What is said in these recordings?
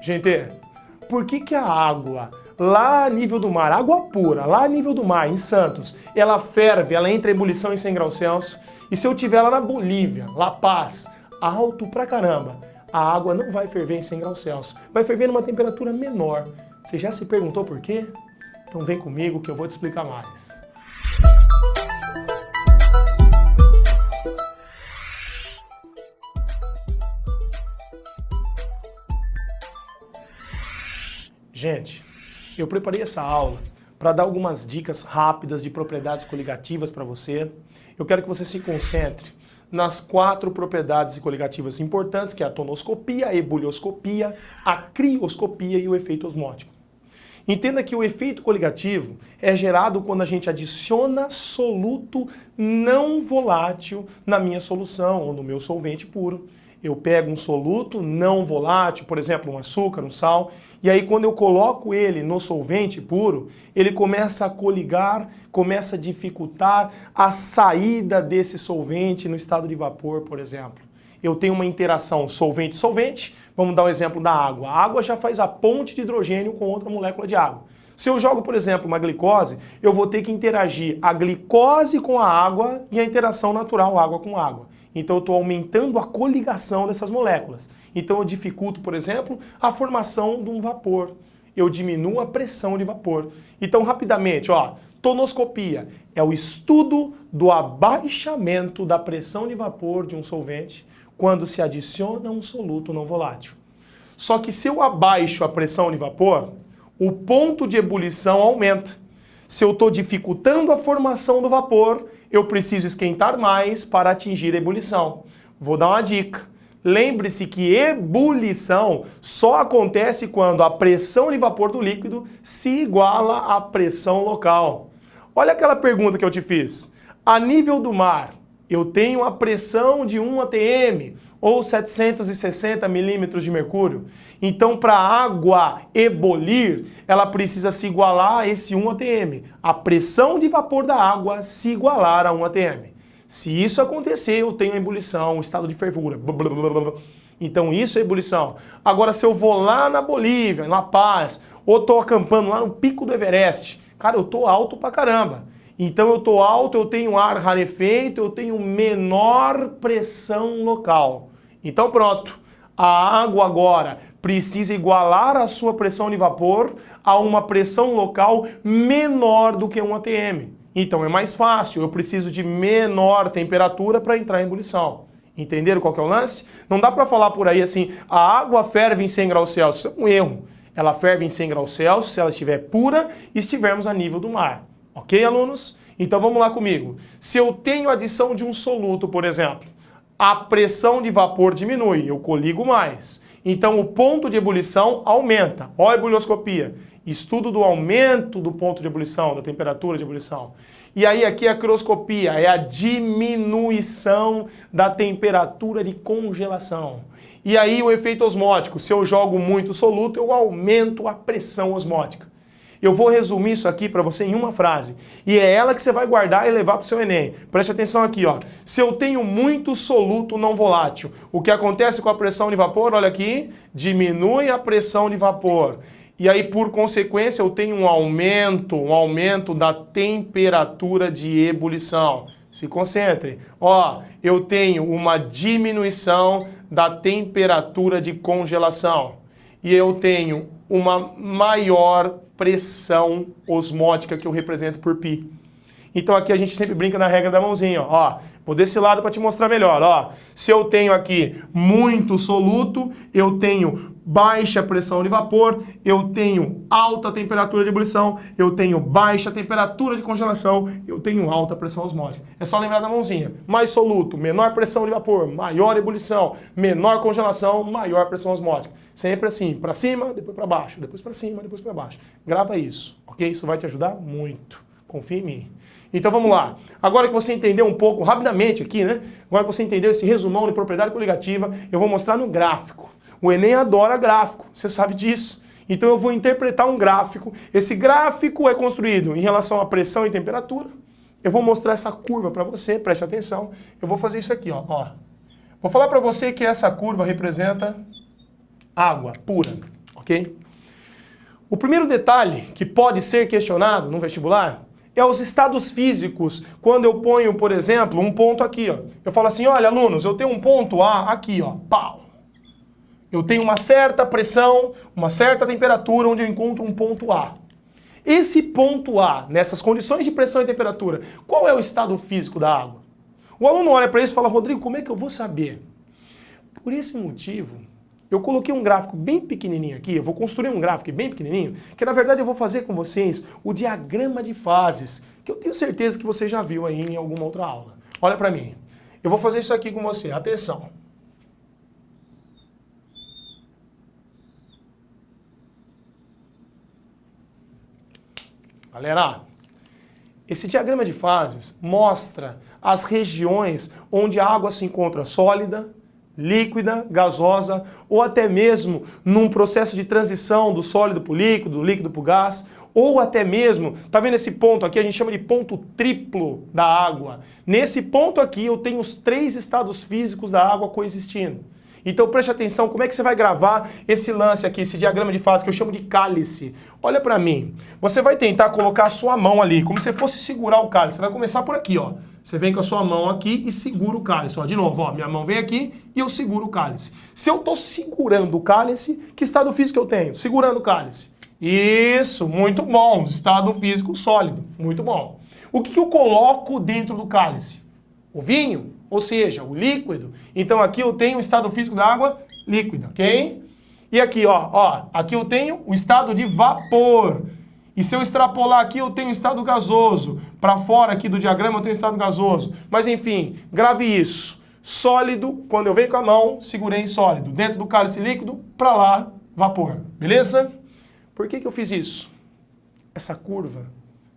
Gente, por que a água lá a nível do mar, água pura, lá a nível do mar, em Santos, ela ferve, ela entra em ebulição em 100 graus Celsius, e se eu tiver lá na Bolívia, La Paz, alto pra caramba, a água não vai ferver em 100 graus Celsius, vai ferver numa temperatura menor. Você já se perguntou por quê? Então vem comigo que eu vou te explicar mais. Gente, eu preparei essa aula para dar algumas dicas rápidas de propriedades coligativas para você. Eu quero que você se concentre nas 4 propriedades coligativas importantes, que é a tonoscopia, a ebulioscopia, a crioscopia e o efeito osmótico. Entenda que o efeito coligativo é gerado quando a gente adiciona soluto não volátil na minha solução ou no meu solvente puro. Eu pego um soluto não volátil, por exemplo, um açúcar, um sal, e aí quando eu coloco ele no solvente puro, ele começa a coligar, começa a dificultar a saída desse solvente no estado de vapor, por exemplo. Eu tenho uma interação solvente-solvente, vamos dar um exemplo da água. A água já faz a ponte de hidrogênio com outra molécula de água. Se eu jogo, por exemplo, uma glicose, eu vou ter que interagir a glicose com a água e a interação natural água com água. Então eu estou aumentando a coligação dessas moléculas. Então eu dificulto, por exemplo, a formação de um vapor. Eu diminuo a pressão de vapor. Então, rapidamente, ó, tonoscopia é o estudo do abaixamento da pressão de vapor de um solvente quando se adiciona um soluto não volátil. Só que se eu abaixo a pressão de vapor, o ponto de ebulição aumenta. Se eu estou dificultando a formação do vapor, eu preciso esquentar mais para atingir a ebulição. Vou dar uma dica. Lembre-se que ebulição só acontece quando a pressão de vapor do líquido se iguala à pressão local. Olha aquela pergunta que eu te fiz. A nível do mar, eu tenho a pressão de 1 atm ou 760 milímetros de mercúrio. Então, para a água ebulir, ela precisa se igualar a esse 1 atm. A pressão de vapor da água se igualar a 1 atm. Se isso acontecer, eu tenho a ebulição, um estado de fervura. Então, isso é ebulição. Agora, se eu vou lá na Bolívia, na Paz, ou estou acampando lá no pico do Everest, cara, eu estou alto pra caramba. Então, eu estou alto, eu tenho ar rarefeito, eu tenho menor pressão local. Então, pronto. A água agora precisa igualar a sua pressão de vapor a uma pressão local menor do que 1 atm. Então é mais fácil, eu preciso de menor temperatura para entrar em ebulição. Entenderam qual que é o lance? Não dá para falar por aí assim, a água ferve em 100 graus Celsius. É um erro. Ela ferve em 100 graus Celsius se ela estiver pura e estivermos a nível do mar. Ok, alunos? Então vamos lá comigo. Se eu tenho adição de um soluto, por exemplo, a pressão de vapor diminui, eu coligo mais. Então o ponto de ebulição aumenta. Ó a ebulioscopia. Estudo do aumento do ponto de ebulição, da temperatura de ebulição. E aí aqui a crioscopia, é a diminuição da temperatura de congelação. E aí o efeito osmótico, se eu jogo muito soluto, eu aumento a pressão osmótica. Eu vou resumir isso aqui para você em uma frase. E é ela que você vai guardar e levar para o seu Enem. Preste atenção aqui, ó. Se eu tenho muito soluto não volátil, o que acontece com a pressão de vapor, olha aqui, diminui a pressão de vapor. E aí, por consequência, eu tenho um aumento da temperatura de ebulição. Se concentre. Ó, eu tenho uma diminuição da temperatura de congelação. E eu tenho uma maior pressão osmótica que eu represento por π. Então aqui a gente sempre brinca na regra da mãozinha, ó. Vou desse lado para te mostrar melhor, ó. Se eu tenho aqui muito soluto, eu tenho baixa pressão de vapor, eu tenho alta temperatura de ebulição, eu tenho baixa temperatura de congelação, eu tenho alta pressão osmótica. É só lembrar da mãozinha. Mais soluto, menor pressão de vapor, maior ebulição, menor congelação, maior pressão osmótica. Sempre assim, para cima, depois para baixo, depois para cima, depois para baixo. Grava isso, ok? Isso vai te ajudar muito. Confia em mim. Então vamos lá. Agora que você entendeu um pouco, rapidamente aqui, né? Agora que você entendeu esse resumão de propriedade coligativa, eu vou mostrar no gráfico. O Enem adora gráfico, você sabe disso. Então eu vou interpretar um gráfico. Esse gráfico é construído em relação à pressão e temperatura. Eu vou mostrar essa curva para você, preste atenção. Eu vou fazer isso aqui, ó. Vou falar para você que essa curva representa água pura. ok? O primeiro detalhe que pode ser questionado no vestibular é os estados físicos, quando eu ponho, por exemplo, um ponto aqui, ó. Eu falo assim, olha, alunos, eu tenho um ponto A aqui, ó, pau. Eu tenho uma certa pressão, uma certa temperatura onde eu encontro um ponto A. Esse ponto A, nessas condições de pressão e temperatura, qual é o estado físico da água? O aluno olha para isso e fala, Rodrigo, como é que eu vou saber? Por esse motivo, eu coloquei um gráfico bem pequenininho aqui, eu vou construir um gráfico bem pequenininho, que na verdade eu vou fazer com vocês o diagrama de fases, que eu tenho certeza que você já viu aí em alguma outra aula. Olha para mim, eu vou fazer isso aqui com você, atenção. Galera, esse diagrama de fases mostra as regiões onde a água se encontra sólida, líquida, gasosa, ou até mesmo num processo de transição do sólido para o líquido, do líquido para o gás, ou até mesmo, tá vendo esse ponto aqui? A gente chama de ponto triplo da água. Nesse ponto aqui eu tenho os 3 estados físicos da água coexistindo. Então preste atenção, como é que você vai gravar esse lance aqui, esse diagrama de fase que eu chamo de cálice. Olha pra mim, você vai tentar colocar a sua mão ali, como se fosse segurar o cálice. Você vai começar por aqui, ó. Você vem com a sua mão aqui e segura o cálice. Ó, de novo, ó, minha mão vem aqui e eu seguro o cálice. Se eu tô segurando o cálice, que estado físico eu tenho? Segurando o cálice. Isso, muito bom, estado físico sólido, muito bom. O que eu coloco dentro do cálice? O vinho, ou seja, o líquido. Então aqui eu tenho o estado físico da água líquida, ok? E aqui, ó, aqui eu tenho o estado de vapor. E se eu extrapolar aqui, eu tenho o estado gasoso. Para fora aqui do diagrama eu tenho o estado gasoso. Mas enfim, grave isso. Sólido, quando eu venho com a mão, segurei em sólido. Dentro do cálice líquido, para lá, vapor. Beleza? Por que eu fiz isso? Essa curva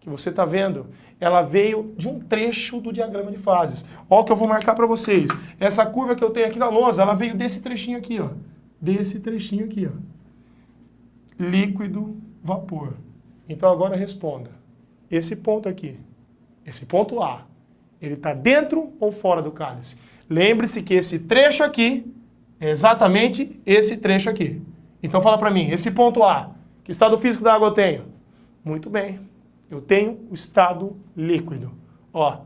que você está vendo, ela veio de um trecho do diagrama de fases. Olha o que eu vou marcar para vocês. Essa curva que eu tenho aqui na lousa, ela veio desse trechinho aqui, ó. Desse trechinho aqui, ó. Líquido, vapor. Então agora responda. Esse ponto aqui, esse ponto A, ele está dentro ou fora do cálice? Lembre-se que esse trecho aqui é exatamente esse trecho aqui. Então fala para mim, esse ponto A, que estado físico da água eu tenho? Muito bem. Eu tenho o estado líquido. Ó,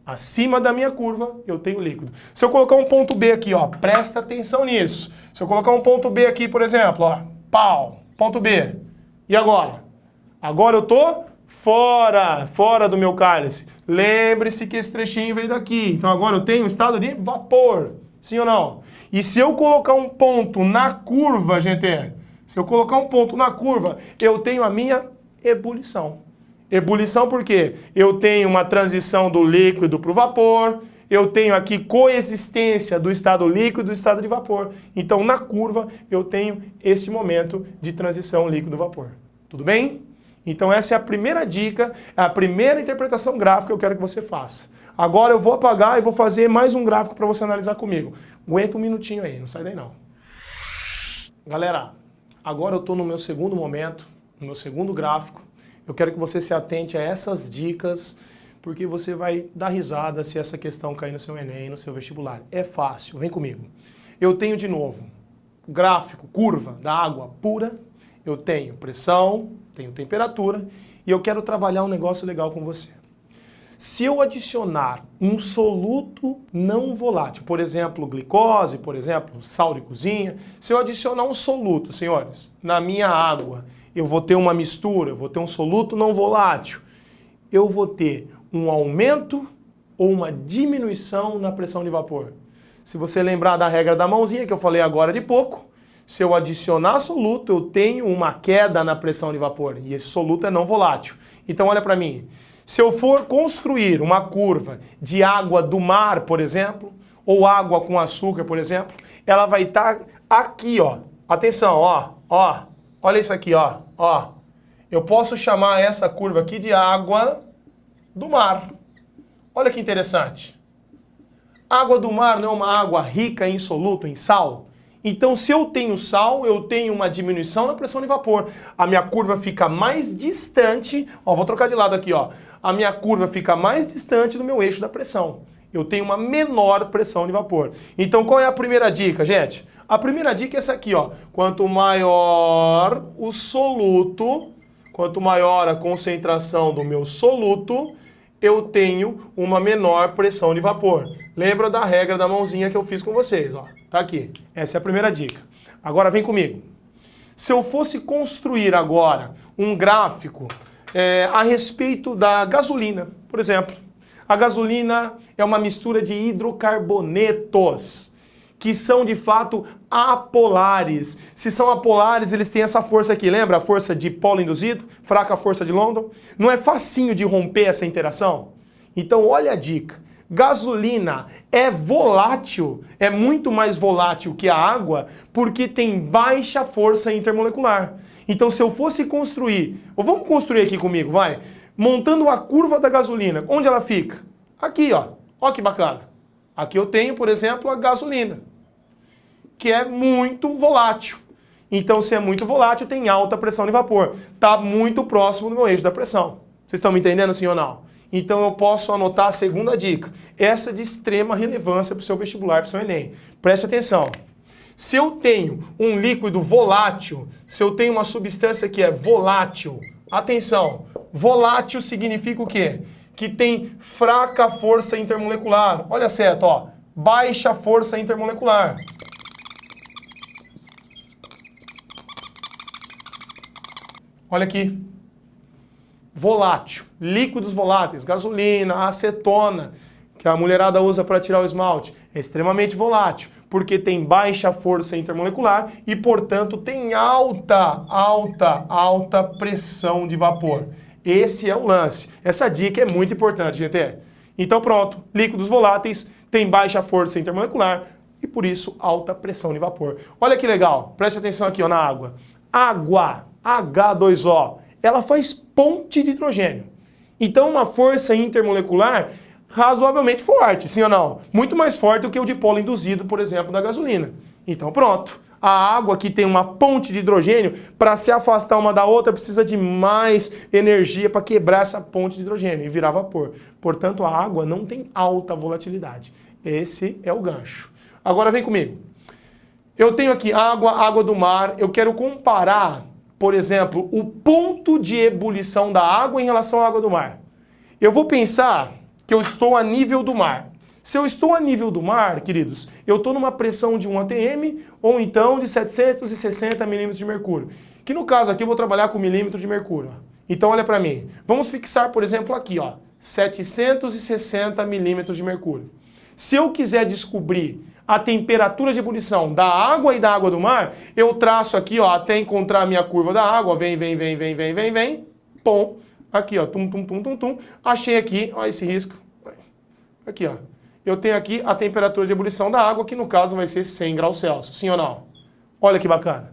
acima da minha curva, eu tenho líquido. Se eu colocar um ponto B aqui, ó, presta atenção nisso. Se eu colocar um ponto B aqui, por exemplo, ó, pau, ponto B. E agora? Agora eu tô fora do meu cálice. Lembre-se que esse trechinho veio daqui. Então agora eu tenho um estado de vapor. Sim ou não? E se eu colocar um ponto na curva, gente, se eu colocar um ponto na curva, eu tenho a minha ebulição. Ebulição por quê? Eu tenho uma transição do líquido para o vapor, eu tenho aqui coexistência do estado líquido e do estado de vapor. Então, na curva, eu tenho este momento de transição líquido-vapor. Tudo bem? Então, essa é a primeira dica, a primeira interpretação gráfica que eu quero que você faça. Agora eu vou apagar e vou fazer mais um gráfico para você analisar comigo. Aguenta um minutinho aí, não sai daí não. Galera, agora eu estou no meu segundo momento, no meu segundo gráfico. Eu quero que você se atente a essas dicas, porque você vai dar risada se essa questão cair no seu Enem, no seu vestibular. É fácil, vem comigo. Eu tenho de novo gráfico, curva da água pura, eu tenho pressão, tenho temperatura, e eu quero trabalhar um negócio legal com você. Se eu adicionar um soluto não volátil, por exemplo, glicose, por exemplo, sal de cozinha, se eu adicionar um soluto, senhores, na minha água, eu vou ter uma mistura, eu vou ter um soluto não volátil, eu vou ter um aumento ou uma diminuição na pressão de vapor. Se você lembrar da regra da mãozinha que eu falei agora de pouco, se eu adicionar soluto, eu tenho uma queda na pressão de vapor, e esse soluto é não volátil. Então olha para mim, se eu for construir uma curva de água do mar, por exemplo, ou água com açúcar, por exemplo, ela vai estar aqui, ó. Atenção, ó. Olha isso aqui, ó. Eu posso chamar essa curva aqui de água do mar. Olha que interessante. Água do mar não é uma água rica em soluto, em sal? Então, se eu tenho sal, eu tenho uma diminuição na pressão de vapor. A minha curva fica mais distante, ó, vou trocar de lado aqui, ó. A minha curva fica mais distante do meu eixo da pressão. Eu tenho uma menor pressão de vapor. Então, qual é a primeira dica, gente? A primeira dica é essa aqui, ó. Quanto maior o soluto, quanto maior a concentração do meu soluto, eu tenho uma menor pressão de vapor. Lembra da regra da mãozinha que eu fiz com vocês, ó. Tá aqui. Essa é a primeira dica. Agora vem comigo. Se eu fosse construir agora um gráfico a respeito da gasolina, por exemplo. A gasolina é uma mistura de hidrocarbonetos, que são de fato apolares. Se são apolares, eles têm essa força aqui, lembra? A força de polo induzido, fraca força de London. Não é facinho de romper essa interação? Então olha a dica. Gasolina é volátil, é muito mais volátil que a água, porque tem baixa força intermolecular. Então se eu fosse construir, ou vamos construir aqui comigo, vai, montando a curva da gasolina, onde ela fica? Aqui, ó. Ó que bacana. Aqui eu tenho, por exemplo, a gasolina, que é muito volátil. Então se é muito volátil, tem alta pressão de vapor. Está muito próximo do meu eixo da pressão. Vocês estão me entendendo, sim ou não? Então eu posso anotar a segunda dica. Essa é de extrema relevância para o seu vestibular, para o seu Enem. Preste atenção. Se eu tenho um líquido volátil, se eu tenho uma substância que é volátil, atenção, volátil significa o quê? Que tem fraca força intermolecular. Olha certo, ó, baixa força intermolecular. Olha aqui. Volátil, líquidos voláteis, gasolina, acetona, que a mulherada usa para tirar o esmalte, é extremamente volátil, porque tem baixa força intermolecular e, portanto, tem alta pressão de vapor. Esse é o lance. Essa dica é muito importante, gente. Então pronto, líquidos voláteis têm baixa força intermolecular e, por isso, alta pressão de vapor. Olha que legal, preste atenção aqui ó, na água. Água, H2O. Ela faz ponte de hidrogênio. Então, uma força intermolecular razoavelmente forte, sim ou não? Muito mais forte do que o dipolo induzido, por exemplo, da gasolina. Então, pronto. A água que tem uma ponte de hidrogênio, para se afastar uma da outra, precisa de mais energia para quebrar essa ponte de hidrogênio e virar vapor. Portanto, a água não tem alta volatilidade. Esse é o gancho. Agora, vem comigo. Eu tenho aqui água do mar. Eu quero comparar, por exemplo, o ponto de ebulição da água em relação à água do mar. Eu vou pensar que eu estou a nível do mar. Se eu estou a nível do mar, queridos, eu estou numa pressão de 1 atm ou então de 760 milímetros de mercúrio. Que no caso aqui eu vou trabalhar com milímetro de mercúrio. Então olha para mim. Vamos fixar, por exemplo, aqui, ó, 760 milímetros de mercúrio. Se eu quiser descobrir a temperatura de ebulição da água e da água do mar, eu traço aqui, ó, até encontrar a minha curva da água, vem, pom, aqui, ó, tum, achei aqui, ó, esse risco, aqui, ó, eu tenho aqui a temperatura de ebulição da água, que no caso vai ser 100 graus Celsius, sim ou não? Olha que bacana.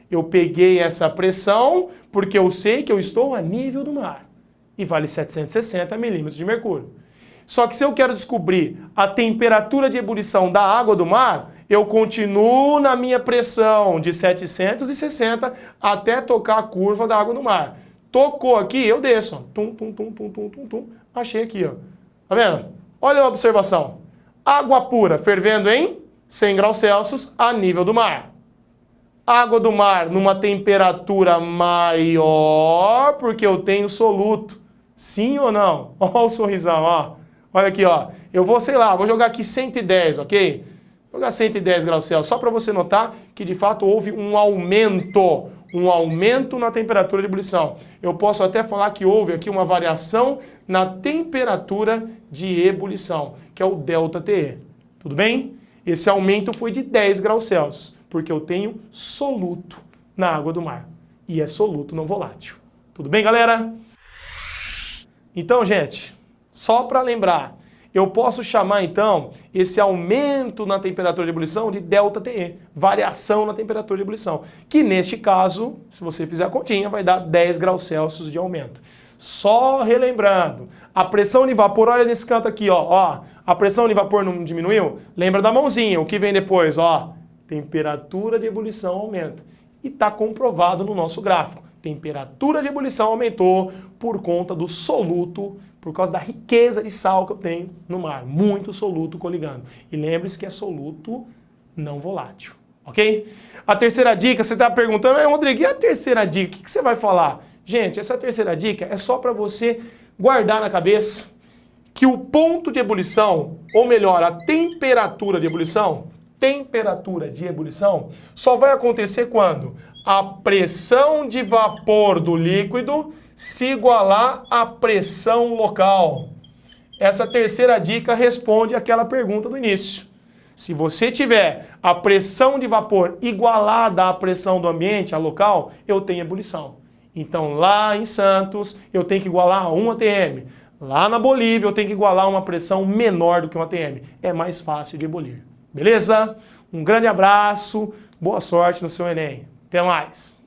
Eu peguei essa pressão porque eu sei que eu estou a nível do mar, e vale 760 milímetros de mercúrio. Só que se eu quero descobrir a temperatura de ebulição da água do mar, eu continuo na minha pressão de 760 até tocar a curva da água do mar. Tocou aqui, eu desço. Ó. Tum. Achei aqui, ó. Tá vendo? Olha a observação. Água pura fervendo em 100 graus Celsius a nível do mar. Água do mar numa temperatura maior, porque eu tenho soluto. Sim ou não? Olha o sorrisão, ó. Olha aqui, ó. Eu vou, sei lá, vou jogar aqui 110, ok? Vou jogar 110 graus Celsius, só para você notar que de fato houve um aumento na temperatura de ebulição. Eu posso até falar que houve aqui uma variação na temperatura de ebulição, que é o ΔTE. Tudo bem? Esse aumento foi de 10 graus Celsius, porque eu tenho soluto na água do mar. E é soluto não volátil. Tudo bem, galera? Então, gente, só para lembrar, eu posso chamar então esse aumento na temperatura de ebulição de ΔTE, variação na temperatura de ebulição, que neste caso, se você fizer a continha, vai dar 10 graus Celsius de aumento. Só relembrando, a pressão de vapor, olha nesse canto aqui, ó, a pressão de vapor não diminuiu? Lembra da mãozinha, o que vem depois, ó, temperatura de ebulição aumenta. E está comprovado no nosso gráfico, temperatura de ebulição aumentou por conta do soluto, por causa da riqueza de sal que eu tenho no mar. Muito soluto coligando. E lembre-se que é soluto não volátil. ok? A terceira dica, você está perguntando, Rodrigo, e a terceira dica? O que você vai falar? Gente, essa terceira dica é só para você guardar na cabeça que o ponto de ebulição, ou melhor, a temperatura de ebulição, só vai acontecer quando a pressão de vapor do líquido se igualar à pressão local. Essa terceira dica responde àquela pergunta do início. Se você tiver a pressão de vapor igualada à pressão do ambiente, a local, eu tenho ebulição. Então lá em Santos eu tenho que igualar a 1 atm. Lá na Bolívia eu tenho que igualar uma pressão menor do que 1 atm. É mais fácil de ebulir. Beleza? Um grande abraço, boa sorte no seu Enem. Até mais!